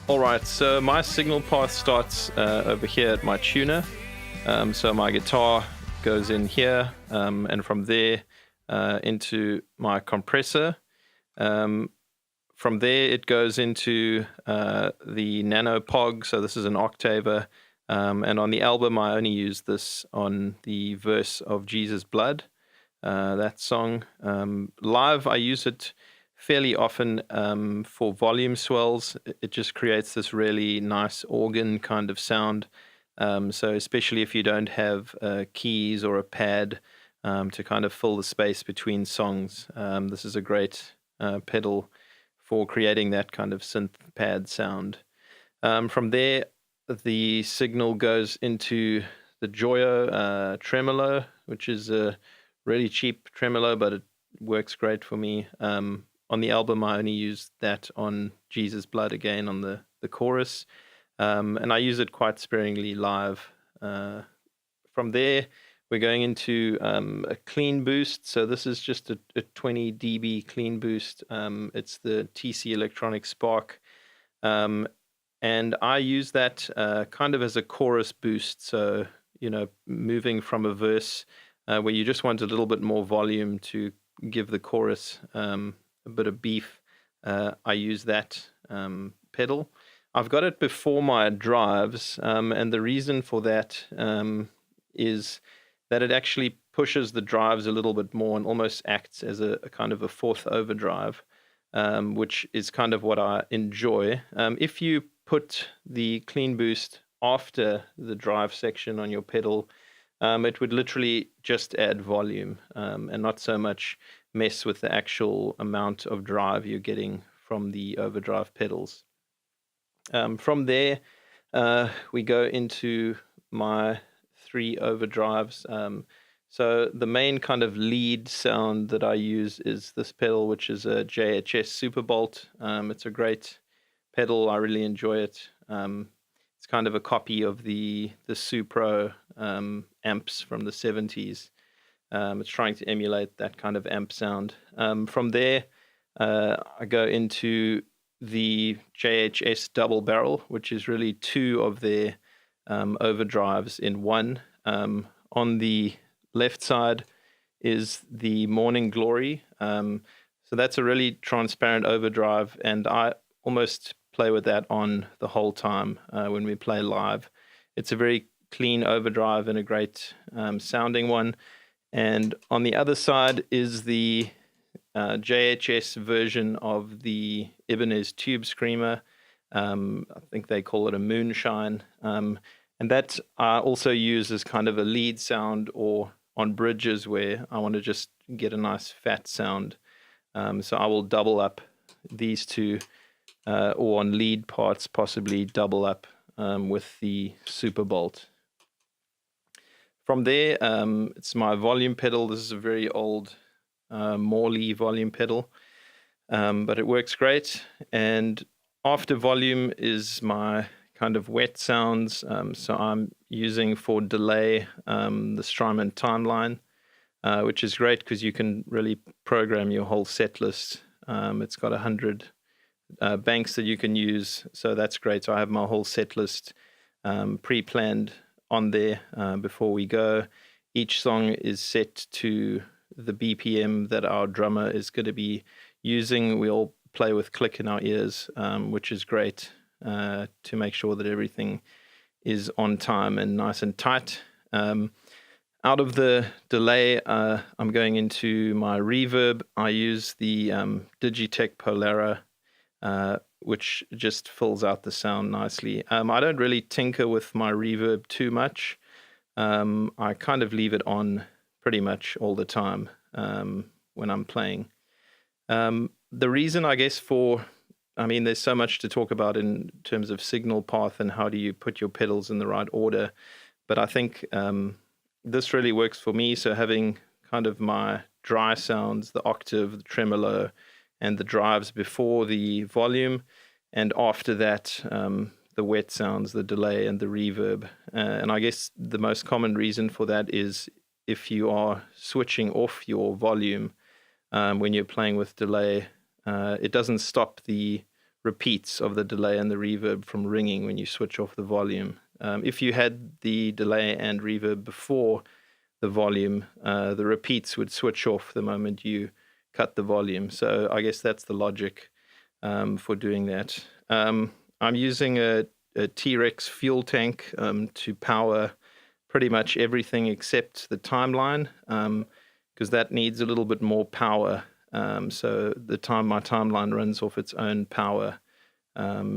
All right, so my signal path starts over here at my tuner. So my guitar goes in here, and from there into my compressor. Um, from there, it goes into the Nano Pog. So this is an octaver. And on the album, I only use this on the verse of Jesus' Blood, that song. Live, I use it fairly often for volume swells. It just creates this really nice organ kind of sound. So especially if you don't have keys or a pad to kind of fill the space between songs, this is a great pedal for creating that kind of synth pad sound. From there, the signal goes into the Joyo tremolo, which is a really cheap tremolo, but it works great for me. On the album, I only use that on Jesus' Blood again on the chorus, and I use it quite sparingly live. From there, we're going into a clean boost. So this is just a 20 dB clean boost. It's the TC Electronic Spark. And I use that kind of as a chorus boost. So, moving from a verse where you just want a little bit more volume to give the chorus a bit of beef, I use that pedal. I've got it before my drives, and the reason for that is that it actually pushes the drives a little bit more and almost acts as a kind of a fourth overdrive, which is kind of what I enjoy. If you put the clean boost after the drive section on your pedal, it would literally just add volume and not so much mess with the actual amount of drive you're getting from the overdrive pedals. From there, we go into my 3 overdrives. So the main kind of lead sound that I use is this pedal, which is a JHS Superbolt. It's a great pedal. I really enjoy it. It's kind of a copy of the Supro amps from the 70s. It's trying to emulate that kind of amp sound. From there, I go into the JHS Double Barrel, which is really 2 of their overdrives in one. On the left side is the Morning Glory. So that's a really transparent overdrive, and I almost play with that on the whole time when we play live. It's a very clean overdrive and a great sounding one. And on the other side is the JHS version of the Ibanez Tube Screamer. I think they call it a Moonshine. And that I also use as kind of a lead sound or on bridges where I want to just get a nice fat sound. So I will double up these two, or on lead parts, possibly double up with the Superbolt. From there, it's my volume pedal. This is a very old Morley volume pedal, but it works great. And after volume is my kind of wet sounds. So I'm using for delay the Strymon Timeline, which is great because you can really program your whole set list. It's got 100 banks that you can use, so that's great. So I have my whole set list pre-planned on there before we go. Each song is set to the BPM that our drummer is going to be using. We all play with click in our ears, which is great to make sure that everything is on time and nice and tight. Out of the delay, I'm going into my reverb. I use the Digitech Polara, which just fills out the sound nicely. I don't really tinker with my reverb too much. I kind of leave it on pretty much all the time when I'm playing. The reason, I guess, there's so much to talk about in terms of signal path and how do you put your pedals in the right order. But I think this really works for me. So having kind of my dry sounds, the octave, the tremolo, and the drives before the volume, and after that, the wet sounds, the delay, and the reverb. And I guess the most common reason for that is if you are switching off your volume when you're playing with delay, it doesn't stop the repeats of the delay and the reverb from ringing when you switch off the volume. If you had the delay and reverb before the volume, the repeats would switch off the moment you cut the volume. So I guess that's the logic for doing that. I'm using a T-Rex fuel tank to power pretty much everything except the timeline, because that needs a little bit more power. So my timeline runs off its own power,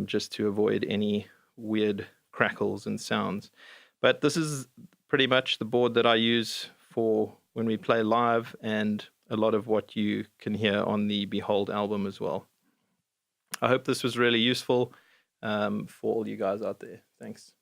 just to avoid any weird crackles and sounds. But this is pretty much the board that I use for when we play live, and a lot of what you can hear on the Behold album as well. I hope this was really useful for all you guys out there. Thanks.